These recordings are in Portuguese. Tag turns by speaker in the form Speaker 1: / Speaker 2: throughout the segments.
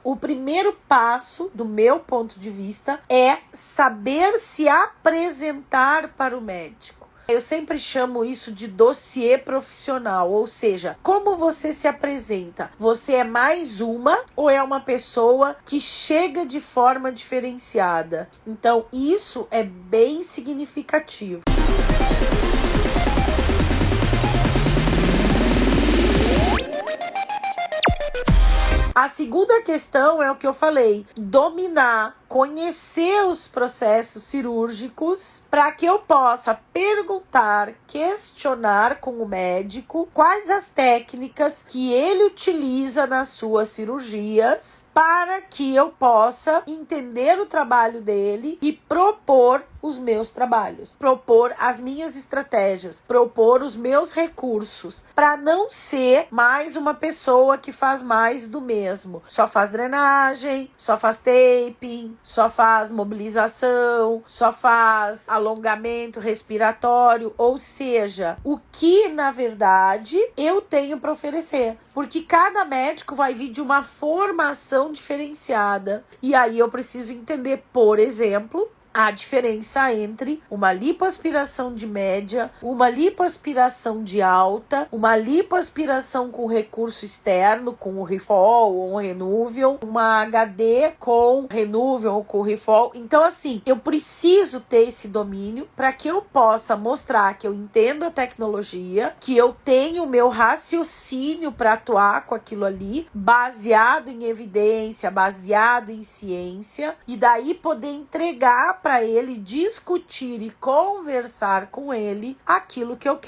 Speaker 1: o primeiro passo, do meu ponto de vista, é saber se apresentar para o médico. Eu sempre chamo isso de dossiê profissional, ou seja, como você se apresenta? Você é mais uma ou é uma pessoa que chega de forma diferenciada? Então, isso é bem significativo. A segunda questão é o que eu falei, dominar, conhecer os processos cirúrgicos para que eu possa perguntar, questionar com o médico quais as técnicas que ele utiliza nas suas cirurgias para que eu possa entender o trabalho dele e propor os meus trabalhos, propor as minhas estratégias, propor os meus recursos, para não ser mais uma pessoa que faz mais do mesmo. Só faz drenagem, só faz taping, só faz mobilização, só faz alongamento respiratório, ou seja, o que na verdade eu tenho para oferecer. Porque cada médico vai vir de uma formação diferenciada. E aí eu preciso entender, por exemplo, a diferença entre uma lipoaspiração de média, uma lipoaspiração de alta, uma lipoaspiração com recurso externo, com o Rifol ou o Renuvion, uma HD com Renuvion ou com Rifol. Então, assim, eu preciso ter esse domínio para que eu possa mostrar que eu entendo a tecnologia, que eu tenho o meu raciocínio para atuar com aquilo ali, baseado em evidência, baseado em ciência, e daí poder entregar para ele, discutir e conversar com ele aquilo que eu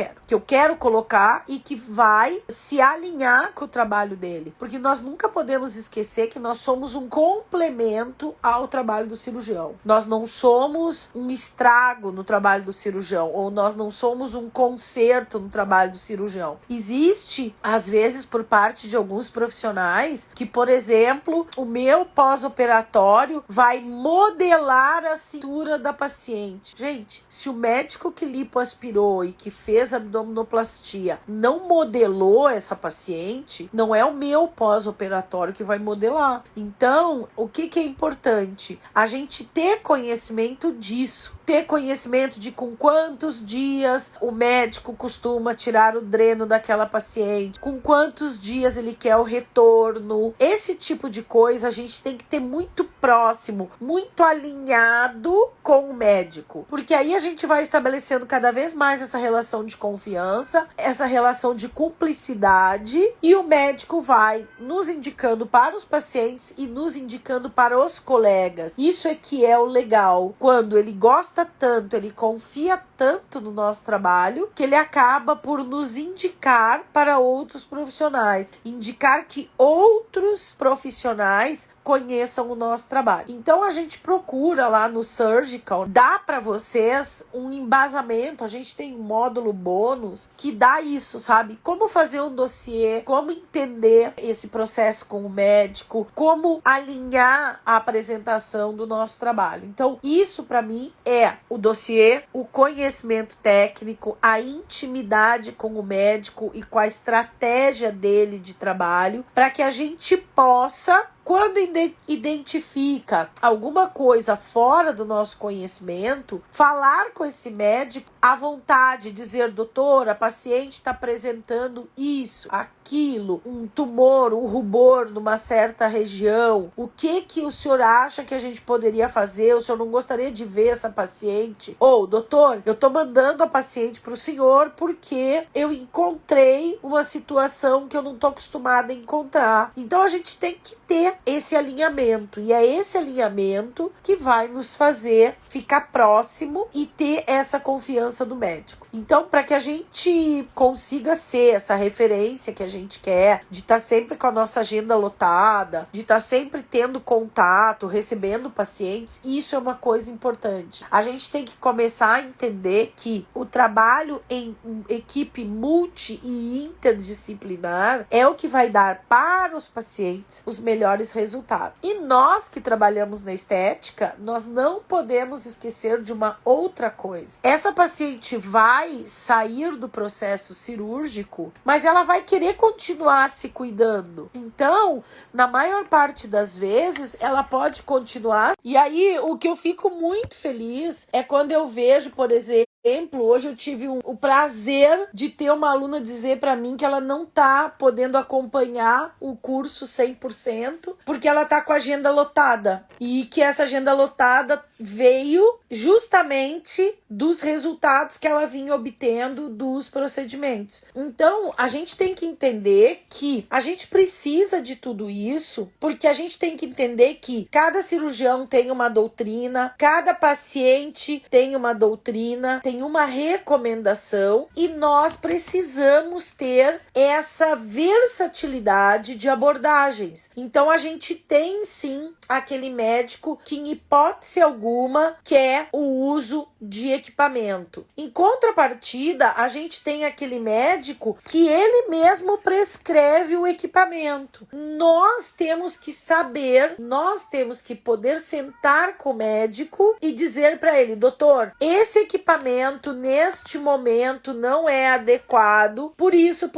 Speaker 1: quero colocar e que vai se alinhar com o trabalho dele. Porque nós nunca podemos esquecer que nós somos um complemento ao trabalho do cirurgião. Nós não somos um estrago no trabalho do cirurgião, ou nós não somos um conserto no trabalho do cirurgião. Existe, às vezes, por parte de alguns profissionais, que, por exemplo, o meu pós-operatório vai modelar a cintura da paciente. Gente, se o médico que lipoaspirou e que fez abdominoplastia não modelou essa paciente, não é o meu pós-operatório que vai modelar. Então, o que é importante? A gente ter conhecimento disso. Ter conhecimento de com quantos dias o médico costuma tirar o dreno daquela paciente, com quantos dias ele quer o retorno. Esse tipo de coisa a gente tem que ter muito próximo, muito alinhado com o médico, porque aí a gente vai estabelecendo cada vez mais essa relação de confiança, essa relação de cumplicidade, e o médico vai nos indicando para os pacientes e nos indicando para os colegas. Isso é que é o legal, quando ele gosta tanto, ele confia tanto no nosso trabalho, que ele acaba por nos indicar para outros profissionais, indicar que outros profissionais conheçam o nosso trabalho. Então a gente procura lá no Surgical, dá para vocês um embasamento, a gente tem um módulo bônus que dá isso, sabe? Como fazer um dossiê, como entender esse processo com o médico, como alinhar a apresentação do nosso trabalho. Então isso para mim é o dossiê, o conhecimento técnico, a intimidade com o médico e com a estratégia dele de trabalho, para que a gente possa, quando identifica alguma coisa fora do nosso conhecimento, falar com esse médico à vontade, dizer: doutor, a paciente está apresentando isso, aquilo, um tumor, um rubor numa certa região. O que o senhor acha que a gente poderia fazer? O senhor não gostaria de ver essa paciente? Ou, doutor, eu estou mandando a paciente para o senhor porque eu encontrei uma situação que eu não estou acostumada a encontrar. Então a gente tem que ter esse alinhamento, e é esse alinhamento que vai nos fazer ficar próximo e ter essa confiança do médico. Então, para que a gente consiga ser essa referência que a gente quer, de estar sempre com a nossa agenda lotada, de estar sempre tendo contato, recebendo pacientes, isso é uma coisa importante. A gente tem que começar a entender que o trabalho em equipe multi e interdisciplinar é o que vai dar para os pacientes os melhores resultados. E nós que trabalhamos na estética, nós não podemos esquecer de uma outra coisa. Essa paciente paciente vai sair do processo cirúrgico, mas ela vai querer continuar se cuidando. Então, na maior parte das vezes, ela pode continuar. E aí, o que eu fico muito feliz é quando eu vejo, por exemplo, hoje eu tive o prazer de ter uma aluna dizer para mim que ela não tá podendo acompanhar o curso 100% porque ela tá com a agenda lotada. E que essa agenda lotada veio justamente dos resultados que ela vinha obtendo dos procedimentos. Então, a gente tem que entender que a gente precisa de tudo isso, porque a gente tem que entender que cada cirurgião tem uma doutrina, cada paciente tem uma doutrina, tem uma recomendação e nós precisamos ter essa versatilidade de abordagens. Então, a gente tem sim aquele médico que, em hipótese alguma, quer o uso de equipamento. Em contrapartida, a gente tem aquele médico que ele mesmo prescreve o equipamento. Nós temos que saber, nós temos que poder sentar com o médico e dizer para ele: doutor, esse equipamento neste momento não é adequado, por isso,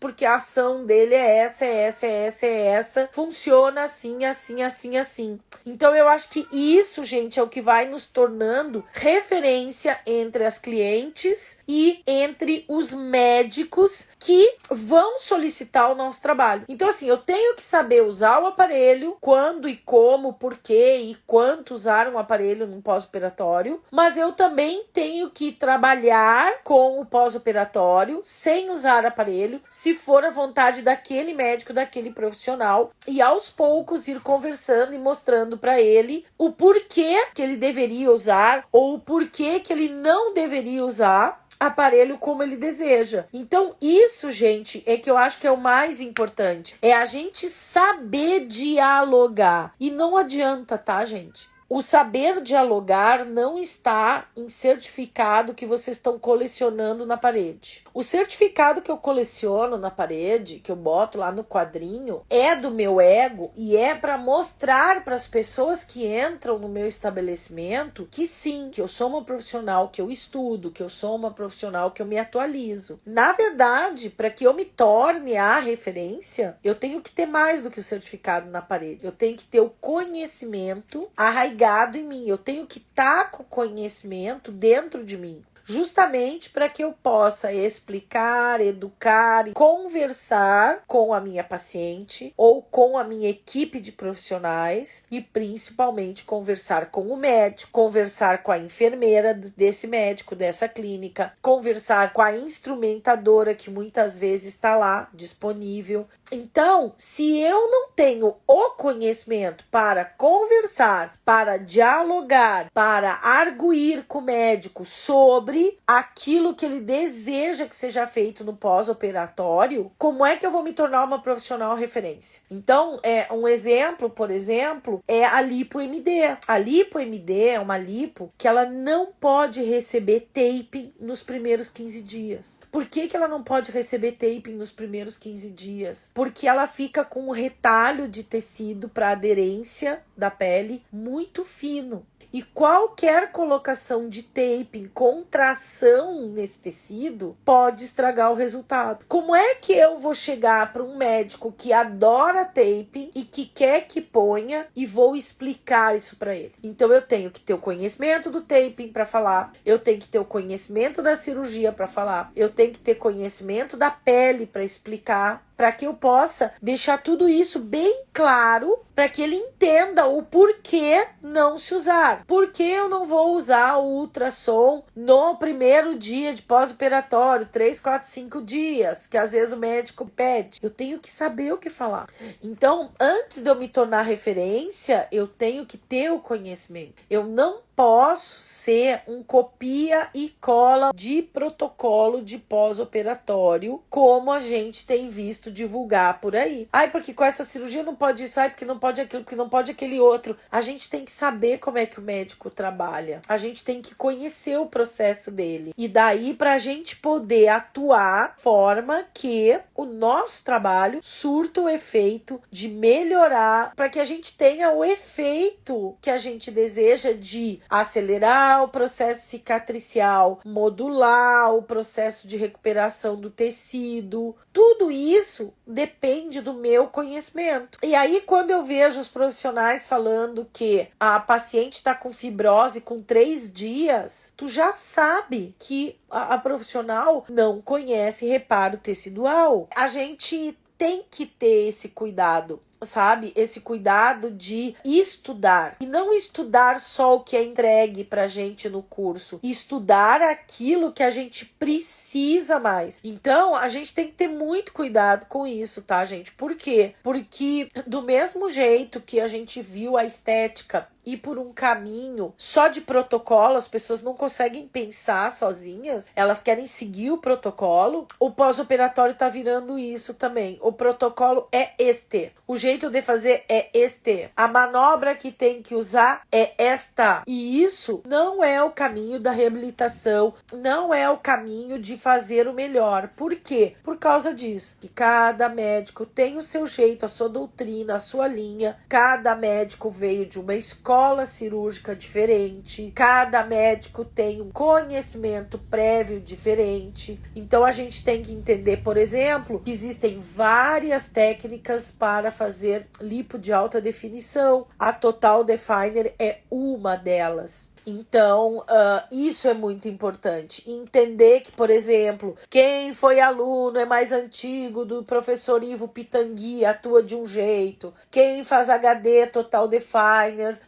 Speaker 1: porque a ação dele é essa, funciona assim, assim. Então eu acho que isso, gente, é o que vai nos tornando referência entre as clientes e entre os médicos que vão solicitar o nosso trabalho. Então, assim, eu tenho que saber usar o aparelho, quando e como, por quê e quanto usar um aparelho num pós-operatório, mas eu também tenho que trabalhar com o pós-operatório sem usar aparelho, se for a vontade daquele médico, daquele profissional, e aos poucos ir conversando e mostrando para ele o porquê que ele deveria usar ou o porquê que ele não deveria usar aparelho como ele deseja. Então, isso, gente, é que eu acho que é o mais importante. É a gente saber dialogar. E não adianta, tá, gente? O saber dialogar não está em certificado que vocês estão colecionando na parede. O certificado que eu coleciono na parede, que eu boto lá no quadrinho, é do meu ego e é para mostrar para as pessoas que entram no meu estabelecimento que sim, que eu sou uma profissional, que eu estudo, que eu sou uma profissional, que eu me atualizo. Na verdade, para que eu me torne a referência, eu tenho que ter mais do que o certificado na parede. Eu tenho que ter o conhecimento arraigado em mim. Eu tenho que estar com conhecimento dentro de mim, justamente para que eu possa explicar, educar e conversar com a minha paciente ou com a minha equipe de profissionais e principalmente conversar com o médico, conversar com a enfermeira desse médico, dessa clínica, conversar com a instrumentadora que muitas vezes está lá disponível. Então, se eu não tenho o conhecimento para conversar, para dialogar, para arguir com o médico sobre aquilo que ele deseja que seja feito no pós-operatório, como é que eu vou me tornar uma profissional referência? Então, um exemplo, por exemplo, é a lipo-MD. A lipo-MD é uma lipo que ela não pode receber taping nos primeiros 15 dias. Por que ela não pode receber taping nos primeiros 15 dias? Porque ela fica com um retalho de tecido para aderência da pele muito fino. E qualquer colocação de taping, contração nesse tecido, pode estragar o resultado. Como é que eu vou chegar para um médico que adora taping e que quer que ponha e vou explicar isso para ele? Então eu tenho que ter o conhecimento do taping para falar, eu tenho que ter o conhecimento da cirurgia para falar, eu tenho que ter conhecimento da pele para explicar, para que eu possa deixar tudo isso bem claro, para que ele entenda o porquê não se usar. Por que eu não vou usar o ultrassom no primeiro dia de pós-operatório, 3, 4, 5 dias, que às vezes o médico pede. Eu tenho que saber o que falar. Então, antes de eu me tornar referência, eu tenho que ter o conhecimento. Eu não posso ser um copia e cola de protocolo de pós-operatório, como a gente tem visto divulgar por aí. Ai, porque com essa cirurgia não pode isso, ai, porque não pode aquilo, porque não pode aquele outro. A gente tem que saber como é que o médico trabalha. A gente tem que conhecer o processo dele. E daí pra gente poder atuar de forma que o nosso trabalho surta o efeito de melhorar, para que a gente tenha o efeito que a gente deseja de acelerar o processo cicatricial, modular o processo de recuperação do tecido. Tudo isso depende do meu conhecimento. E aí, quando eu vejo os profissionais falando que a paciente está com fibrose com 3 dias, tu já sabe que a profissional não conhece reparo tecidual. A gente tem que ter esse cuidado, sabe? Esse cuidado de estudar. E não estudar só o que é entregue pra gente no curso. Estudar aquilo que a gente precisa mais. Então, a gente tem que ter muito cuidado com isso, tá, gente? Por quê? Porque do mesmo jeito que a gente viu a estética ir por um caminho só de protocolo, as pessoas não conseguem pensar sozinhas, elas querem seguir o protocolo. O pós-operatório tá virando isso também. O protocolo é este. O jeito de fazer é este. A manobra que tem que usar é esta. E isso não é o caminho da reabilitação, não é o caminho de fazer o melhor. Por quê? Por causa disso. Que cada médico tem o seu jeito, a sua doutrina, a sua linha. Cada médico veio de uma escola cirúrgica diferente, cada médico tem um conhecimento prévio diferente. Então a gente tem que entender, por exemplo, que existem várias técnicas para fazer lipo de alta definição. A Total Definer é uma delas. Então, isso é muito importante. Entender que, por exemplo, quem foi aluno é mais antigo do professor Ivo Pitangui atua de um jeito. Quem faz HD Total Definer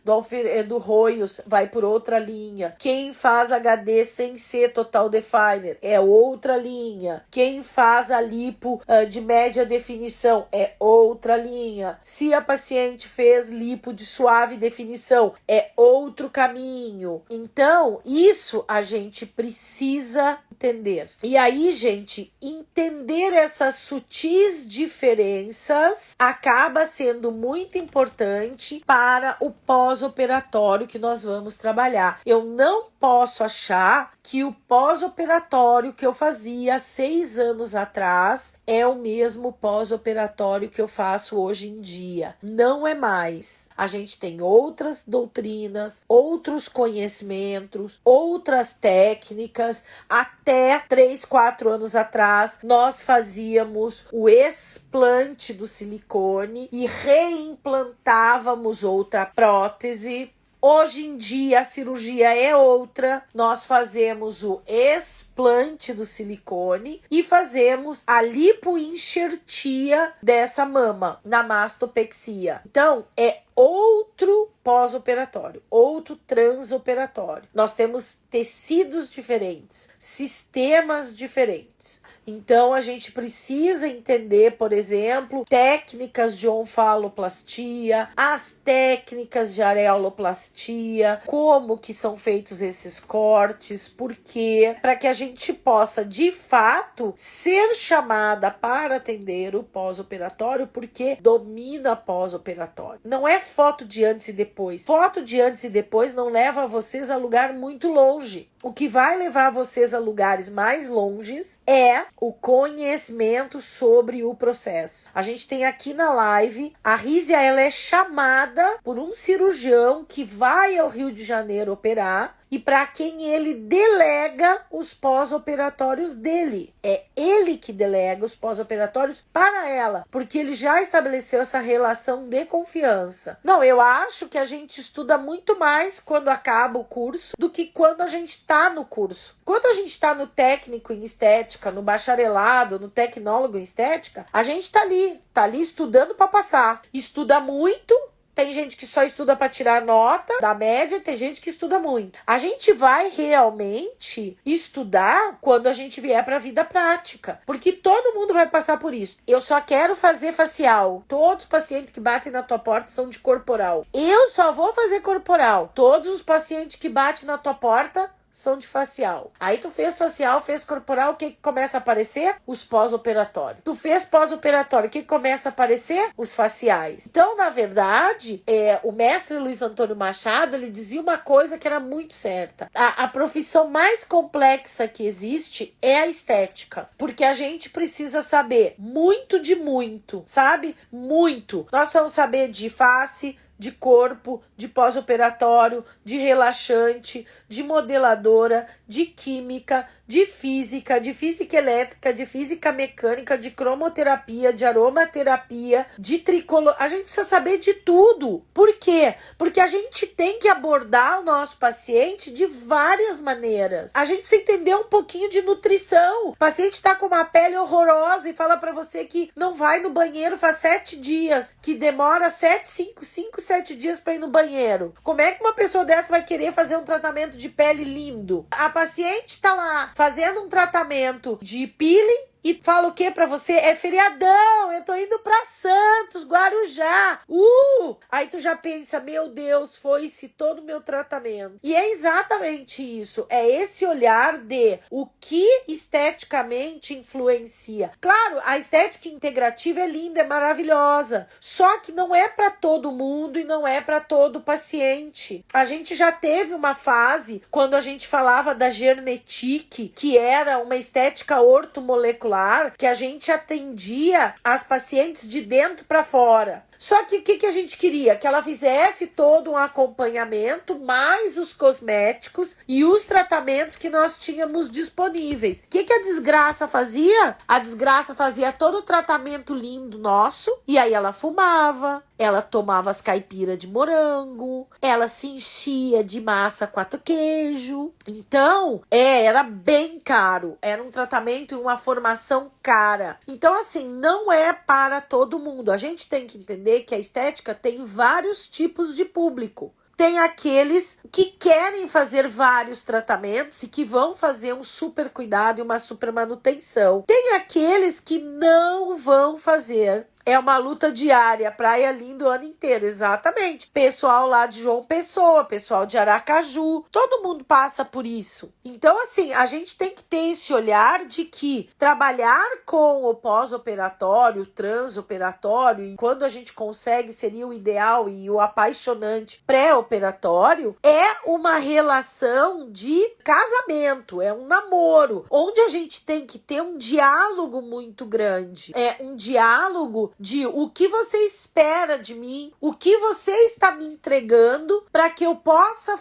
Speaker 1: do Royos vai por outra linha. Quem faz HD sem ser Total Definer é outra linha. Quem faz a lipo de média definição é outra linha. Se a paciente fez lipo de suave definição, é outro caminho. Então, isso a gente precisa entender. E aí, gente, entender essas sutis diferenças acaba sendo muito importante para o pós-operatório que nós vamos trabalhar. Eu não posso achar que o pós-operatório que eu fazia 6 anos atrás é o mesmo pós-operatório que eu faço hoje em dia. Não é mais. A gente tem outras doutrinas, outros conhecimentos, outras técnicas. Até 3, 4 anos atrás, nós fazíamos o explante do silicone e reimplantávamos outra prótese. Hoje em dia a cirurgia é outra, nós fazemos o explante do silicone e fazemos a lipoenxertia dessa mama na mastopexia. Então, é outro pós-operatório, outro transoperatório. Nós temos tecidos diferentes, sistemas diferentes. Então, a gente precisa entender, por exemplo, técnicas de onfaloplastia, as técnicas de areoloplastia, como que são feitos esses cortes, por quê? Para que a gente possa, de fato, ser chamada para atender o pós-operatório, porque domina pós-operatório. Não é foto de antes e depois. Foto de antes e depois não leva vocês a lugar muito longe. O que vai levar vocês a lugares mais longes é o conhecimento sobre o processo. A gente tem aqui na live, a Rízia, ela é chamada por um cirurgião que vai ao Rio de Janeiro operar e para quem ele delega os pós-operatórios dele. É ele que delega os pós-operatórios para ela, porque ele já estabeleceu essa relação de confiança. Não, eu acho que a gente estuda muito mais quando acaba o curso do que quando a gente está no curso. Quando a gente está no técnico em estética, no bacharelado, no tecnólogo em estética, a gente tá ali estudando para passar. Estuda muito. Tem gente que só estuda para tirar nota da média, tem gente que estuda muito. A gente vai realmente estudar quando a gente vier para a vida prática, porque todo mundo vai passar por isso. Eu só quero fazer facial. Todos os pacientes que batem na tua porta são de corporal. Eu só vou fazer corporal. Todos os pacientes que batem na tua porta são de facial. Aí tu fez facial, fez corporal, o que começa a aparecer? Os pós-operatórios. Tu fez pós-operatório, o que começa a aparecer? Os faciais. Então, na verdade, o mestre Luiz Antônio Machado, ele dizia uma coisa que era muito certa. A profissão mais complexa que existe é a estética, porque a gente precisa saber muito de muito, sabe? Muito. Nós vamos saber de face, de corpo, de pós-operatório, de relaxante, de modeladora, de química, de física elétrica, de física mecânica, de cromoterapia, de aromaterapia, de tricolo. A gente precisa saber de tudo. Por quê? Porque a gente tem que abordar o nosso paciente de várias maneiras. A gente precisa entender um pouquinho de nutrição. O paciente está com uma pele horrorosa e fala para você que não vai no banheiro faz 7 dias, que demora 7 dias para ir no banheiro. Como é que uma pessoa dessa vai querer fazer um tratamento de pele lindo? A paciente tá lá fazendo um tratamento de peeling e fala o que pra você? É feriadão, eu tô indo pra Santos, Guarujá. Aí tu já pensa, meu Deus, foi-se todo o meu tratamento. E é exatamente isso. É esse olhar de o que esteticamente influencia. Claro, a estética integrativa é linda, é maravilhosa. Só que não é pra todo mundo e não é pra todo paciente. A gente já teve uma fase, quando a gente falava da Gernetique, que era uma estética ortomolecular, que a gente atendia as pacientes de dentro para fora. Só que o que a gente queria? Que ela fizesse todo um acompanhamento, mais os cosméticos e os tratamentos que nós tínhamos disponíveis. O que a desgraça fazia? A desgraça fazia todo o tratamento lindo nosso, e aí ela fumava, ela tomava as caipiras de morango, ela se enchia de massa 4 queijo. Então, era bem caro. Era um tratamento e uma formação cara. Então, assim, não é para todo mundo. A gente tem que entender que a estética tem vários tipos de público. Tem aqueles que querem fazer vários tratamentos e que vão fazer um super cuidado e uma super manutenção. Tem aqueles que não vão fazer. É uma luta diária, praia linda o ano inteiro, exatamente. Pessoal lá de João Pessoa, pessoal de Aracaju, todo mundo passa por isso. Então, assim, a gente tem que ter esse olhar de que trabalhar com o pós-operatório, o transoperatório, e quando a gente consegue, seria o ideal e o apaixonante pré-operatório, é uma relação de casamento, é um namoro, onde a gente tem que ter um diálogo muito grande. É um diálogo de o que você espera de mim, o que você está me entregando para que eu possa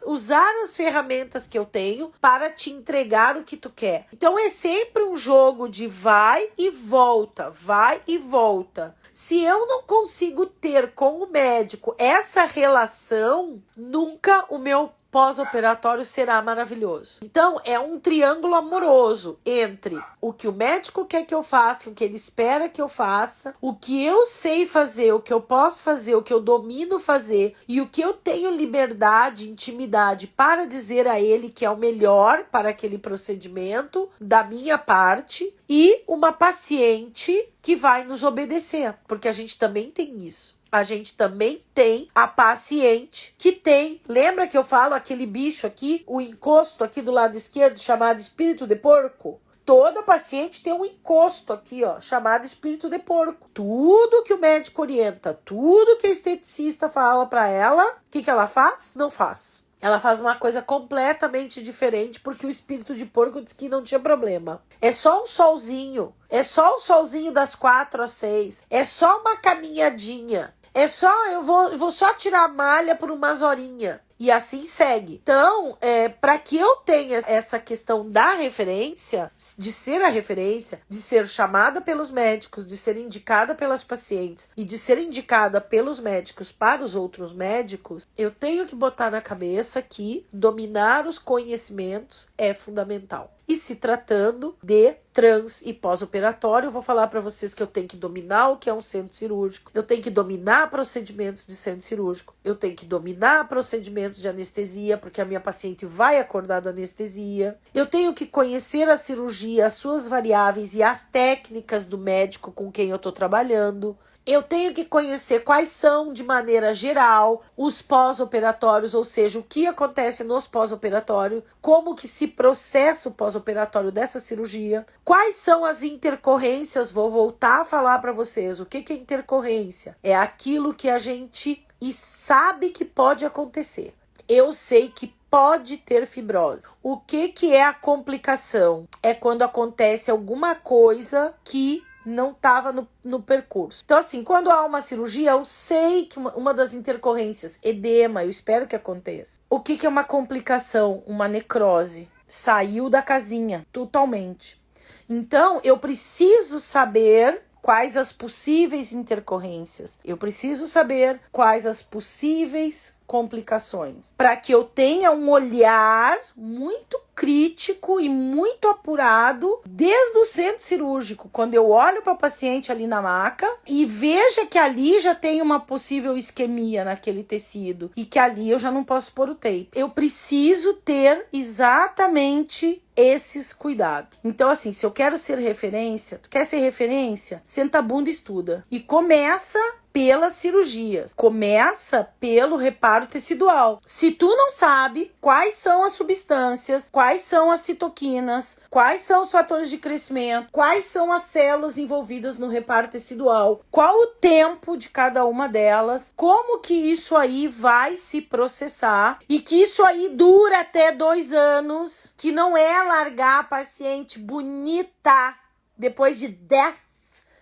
Speaker 1: usar as ferramentas que eu tenho para te entregar o que tu quer. Então é sempre um jogo de vai e volta, vai e volta. Se eu não consigo ter com o médico essa relação, nunca o meu pós-operatório será maravilhoso. Então, é um triângulo amoroso entre o que o médico quer que eu faça, o que ele espera que eu faça, o que eu sei fazer, o que eu posso fazer, o que eu domino fazer e o que eu tenho liberdade, intimidade para dizer a ele que é o melhor para aquele procedimento da minha parte, e uma paciente que vai nos obedecer, porque a gente também tem isso. A gente também tem a paciente que tem, lembra que eu falo aquele bicho aqui, o encosto aqui do lado esquerdo, chamado espírito de porco? Toda paciente tem um encosto aqui, ó, chamado espírito de porco. Tudo que o médico orienta, tudo que a esteticista fala para ela, o que ela faz? Não faz. Ela faz uma coisa completamente diferente, porque o espírito de porco diz que não tinha problema. É só um solzinho. É só o solzinho das 4 às 6. É só uma caminhadinha. É só, eu vou só tirar a malha por umas horinhas. E assim segue. Então, para que eu tenha essa questão da referência, de ser a referência, de ser chamada pelos médicos, de ser indicada pelas pacientes e de ser indicada pelos médicos para os outros médicos, eu tenho que botar na cabeça que dominar os conhecimentos é fundamental. E se tratando de trans e pós-operatório, eu vou falar para vocês que eu tenho que dominar o que é um centro cirúrgico, eu tenho que dominar procedimentos de centro cirúrgico, eu tenho que dominar procedimentos de anestesia, porque a minha paciente vai acordar da anestesia, eu tenho que conhecer a cirurgia, as suas variáveis e as técnicas do médico com quem eu estou trabalhando. Eu tenho que conhecer quais são, de maneira geral, os pós-operatórios, ou seja, o que acontece nos pós-operatórios, como que se processa o pós-operatório dessa cirurgia, quais são as intercorrências, vou voltar a falar para vocês, o que é intercorrência? É aquilo que a gente sabe que pode acontecer. Eu sei que pode ter fibrose. O que é a complicação? É quando acontece alguma coisa que não estava no percurso. Então, assim, quando há uma cirurgia, eu sei que uma das intercorrências, edema, eu espero que aconteça. O que é uma complicação? Uma necrose. Saiu da casinha, totalmente. Então, eu preciso saber quais as possíveis intercorrências. Eu preciso saber quais as possíveis complicações, para que eu tenha um olhar muito crítico e muito apurado desde o centro cirúrgico, quando eu olho para o paciente ali na maca e veja que ali já tem uma possível isquemia naquele tecido e que ali eu já não posso pôr o tape. Eu preciso ter exatamente esses cuidados. Então, assim, se eu quero ser referência, tu quer ser referência? Senta a bunda e estuda. E começa pelas cirurgias. Começa pelo reparo tecidual. Se tu não sabe quais são as substâncias, quais são as citoquinas, quais são os fatores de crescimento, quais são as células envolvidas no reparo tecidual, qual o tempo de cada uma delas, como que isso aí vai se processar e que isso aí dura até 2 anos, que não é largar a paciente bonita depois de 10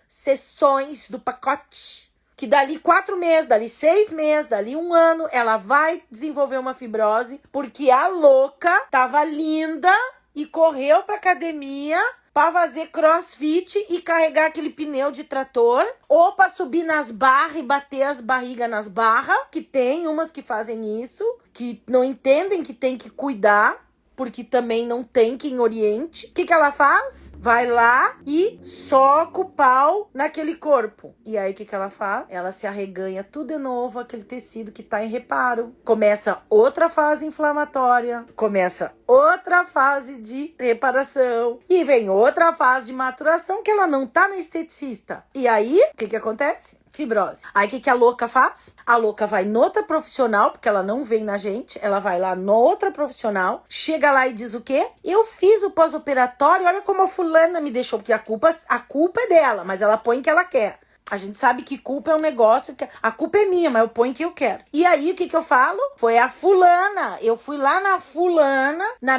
Speaker 1: sessões do pacote, que dali 4 meses, dali 6 meses, dali 1 ano, ela vai desenvolver uma fibrose, porque a louca tava linda e correu pra academia pra fazer crossfit e carregar aquele pneu de trator, ou pra subir nas barras e bater as barrigas nas barras, que tem umas que fazem isso, que não entendem que tem que cuidar, porque também não tem quem oriente. O que ela faz? Vai lá e soca o pau naquele corpo. E aí o que ela faz? Ela se arreganha tudo de novo, aquele tecido que tá em reparo. Começa outra fase inflamatória, começa outra fase de reparação e vem outra fase de maturação que ela não tá na esteticista. E aí, o que acontece? Fibrose. Aí o que a louca faz? A louca vai noutra profissional, porque ela não vem na gente, ela vai lá noutra profissional, chega lá e diz o quê? Eu fiz o pós-operatório, olha como a fulana me deixou, porque a culpa é dela, mas ela põe o que ela quer. A gente sabe que culpa é um negócio que a culpa é minha, mas eu ponho o que eu quero. E aí, o que eu falo? Foi a fulana. Eu fui lá na fulana, na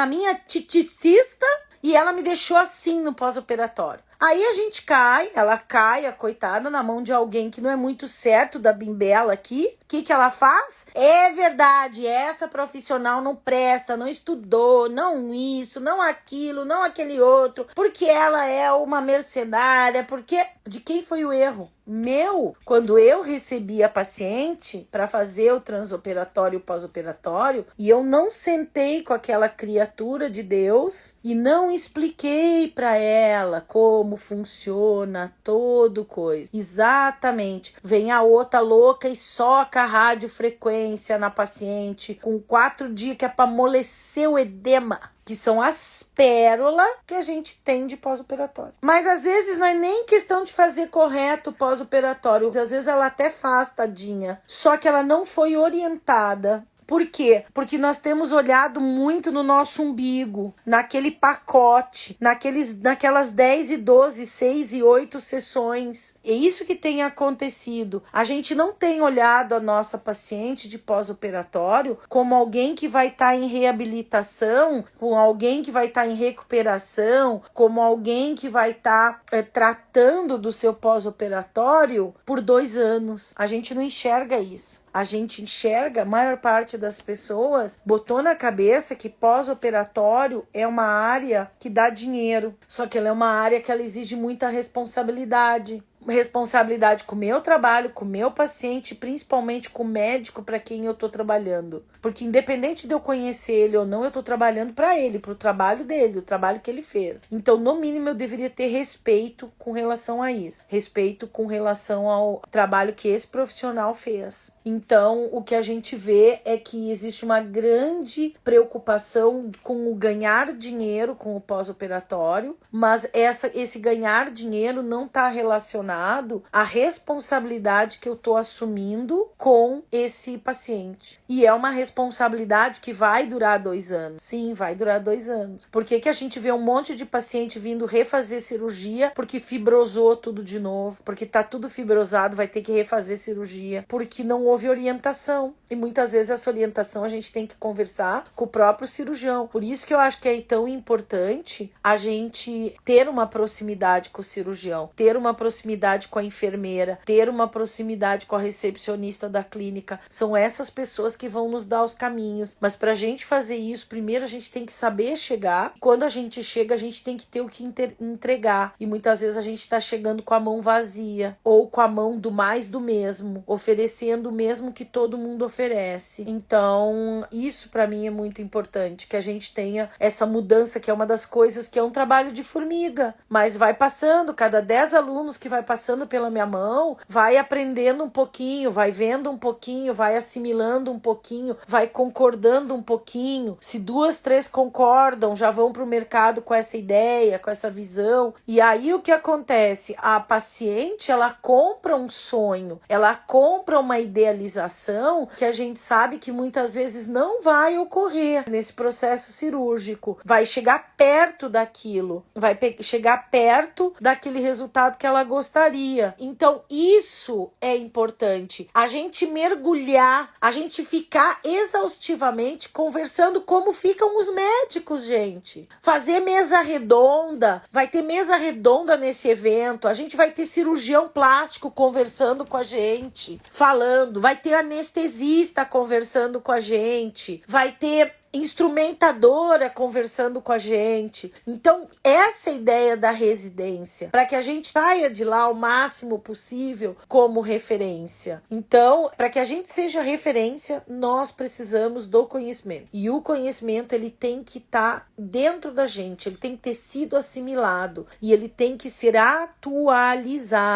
Speaker 1: minha titicista, e ela me deixou assim no pós-operatório. Aí a gente cai, ela cai, a coitada, na mão de alguém que não é muito certo da bimbela aqui. O que ela faz? É verdade, essa profissional não presta, não estudou, não isso, não aquilo, não aquele outro, porque ela é uma mercenária, porque... De quem foi o erro? Meu, quando eu recebi a paciente para fazer o transoperatório e o pós-operatório, e eu não sentei com aquela criatura de Deus e não expliquei para ela como funciona todo coisa. Exatamente. Vem a outra louca e soca a radiofrequência na paciente com 4 dias que é para amolecer o edema, que são as pérolas que a gente tem de pós-operatório. Mas às vezes não é nem questão de fazer correto o pós-operatório. Às vezes ela até faz, tadinha. Só que ela não foi orientada. Por quê? Porque nós temos olhado muito no nosso umbigo, naquele pacote, naquelas 10 e 12, 6 e 8 sessões. É isso que tem acontecido. A gente não tem olhado a nossa paciente de pós-operatório como alguém que vai estar em reabilitação, como alguém que vai estar em recuperação, como alguém que vai estar tratando do seu pós-operatório por 2 anos. A gente não enxerga isso. A gente enxerga, a maior parte das pessoas botou na cabeça que pós-operatório é uma área que dá dinheiro. Só que ela é uma área que ela exige muita responsabilidade. Responsabilidade com o meu trabalho, com o meu paciente, principalmente com o médico para quem eu tô trabalhando. Porque independente de eu conhecer ele ou não, eu tô trabalhando para ele, pro trabalho dele, o trabalho que ele fez. Então, no mínimo, eu deveria ter respeito com relação a isso. Respeito com relação ao trabalho que esse profissional fez. Então, o que a gente vê é que existe uma grande preocupação com o ganhar dinheiro com o pós-operatório, mas esse ganhar dinheiro não está relacionado relacionado à responsabilidade que eu tô assumindo com esse paciente. E é uma responsabilidade que vai durar 2 anos. Sim, vai durar 2 anos. Por que que a gente vê um monte de paciente vindo refazer cirurgia porque fibrosou tudo de novo? Porque tá tudo fibrosado, vai ter que refazer cirurgia. Porque não houve orientação. E muitas vezes essa orientação a gente tem que conversar com o próprio cirurgião. Por isso que eu acho que é tão importante a gente ter uma proximidade com o cirurgião, ter uma proximidade com a enfermeira, ter uma proximidade com a recepcionista da clínica. São essas pessoas que vão nos dar os caminhos. Mas pra gente fazer isso, primeiro a gente tem que saber chegar. Quando a gente chega, a gente tem que ter o que entregar. E muitas vezes a gente tá chegando com a mão vazia ou com a mão do mais do mesmo, oferecendo o mesmo que todo mundo oferece. Então, isso pra mim é muito importante, que a gente tenha essa mudança, que é uma das coisas que é um trabalho de formiga, mas vai passando, cada 10 alunos que vai passando pela minha mão, vai aprendendo um pouquinho, vai vendo um pouquinho, vai assimilando um pouquinho, vai concordando um pouquinho. Se 2, 3 concordam, já vão pro mercado com essa ideia, com essa visão. E aí o que acontece? A paciente, ela compra um sonho, ela compra uma idealização que a gente sabe que muitas vezes não vai ocorrer nesse processo cirúrgico. Vai chegar perto daquilo, vai chegar perto daquele resultado que ela gostaria. Então, isso é importante. A gente mergulhar, a gente ficar exaustivamente conversando como ficam os médicos, gente. Fazer mesa redonda, vai ter mesa redonda nesse evento, a gente vai ter cirurgião plástico conversando com a gente, falando, vai ter anestesista conversando com a gente, vai ter instrumentadora conversando com a gente. Então, essa ideia da residência, para que a gente saia de lá o máximo possível como referência. Então, para que a gente seja referência, nós precisamos do conhecimento. E o conhecimento, ele tem que estar dentro da gente, ele tem que ter sido assimilado e ele tem que ser atualizado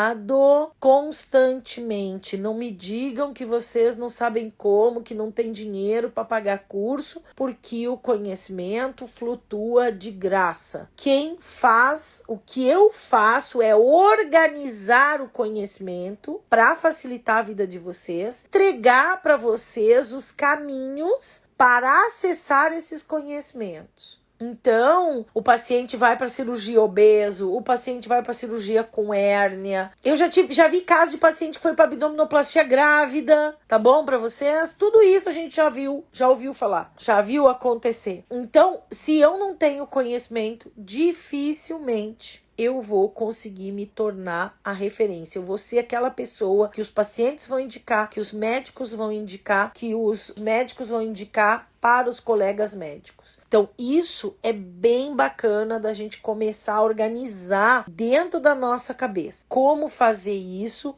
Speaker 1: constantemente. Não me digam que vocês não sabem como, que não tem dinheiro para pagar curso, porque o conhecimento flutua de graça. Quem faz, o que eu faço é organizar o conhecimento para facilitar a vida de vocês, entregar para vocês os caminhos para acessar esses conhecimentos. Então, o paciente vai para cirurgia obeso, o paciente vai para cirurgia com hérnia. Eu já vi caso de paciente que foi para abdominoplastia grávida, tá bom para vocês? Tudo isso a gente já ouviu falar, já viu acontecer. Então, se eu não tenho conhecimento, dificilmente eu vou conseguir me tornar a referência. Eu vou ser aquela pessoa que os pacientes vão indicar, que os médicos vão indicar, que os médicos vão indicar para os colegas médicos. Então, isso é bem bacana da gente começar a organizar dentro da nossa cabeça. Como fazer isso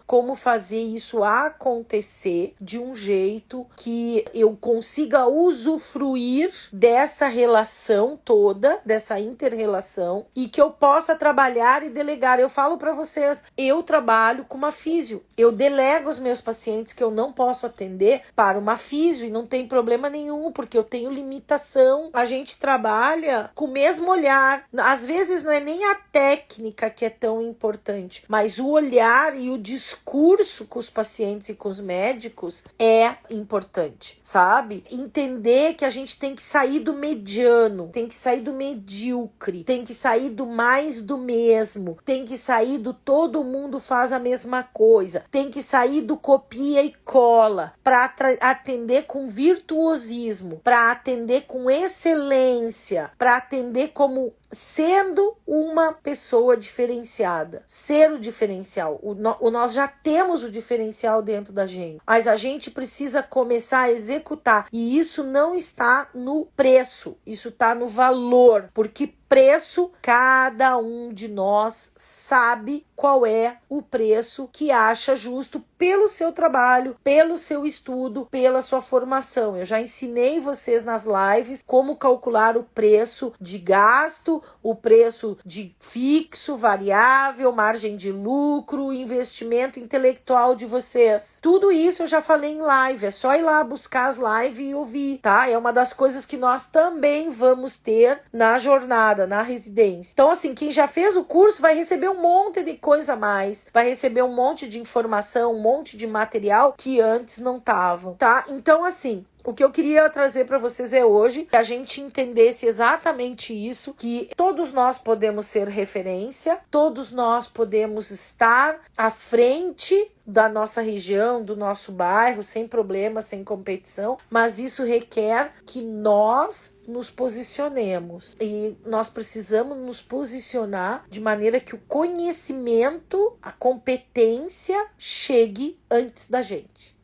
Speaker 1: acontecer de um jeito que eu consiga usufruir dessa relação toda, dessa inter-relação, e que eu possa trabalhar e delegar. Eu falo para vocês, eu trabalho com uma físio. Eu delego os meus pacientes que eu não posso atender para uma físio e não tem problema nenhum, porque eu tenho limitação. A gente trabalha com o mesmo olhar. Às vezes não é nem a técnica que é tão importante, mas o olhar e o discurso com os pacientes e com os médicos é importante, sabe? Entender que a gente tem que sair do mediano, tem que sair do medíocre, tem que sair do mais do mesmo, tem que sair do todo mundo faz a mesma coisa, tem que sair do copia e cola para atender com virtuosismo, para atender com excelência, para atender como sendo uma pessoa diferenciada, ser o diferencial. Nós já temos o diferencial dentro da gente, mas a gente precisa começar a executar, e isso não está no preço, isso está no valor, porque preço, cada um de nós sabe qual é o preço que acha justo pelo seu trabalho, pelo seu estudo, pela sua formação. Eu já ensinei vocês nas lives como calcular o preço de gasto falando o preço de fixo, variável, margem de lucro, investimento intelectual de vocês. Tudo isso eu já falei em live, é só ir lá buscar as lives e ouvir, tá? É uma das coisas que nós também vamos ter na jornada, na residência. Então, assim, quem já fez o curso vai receber um monte de coisa a mais, vai receber um monte de informação, um monte de material que antes não estavam, tá? Então, assim, o que eu queria trazer para vocês é hoje que a gente entendesse exatamente isso, que todos nós podemos ser referência, todos nós podemos estar à frente da nossa região, do nosso bairro, sem problema, sem competição, mas isso requer que nós nos posicionemos e nós precisamos nos posicionar de maneira que o conhecimento, a competência chegue antes da gente.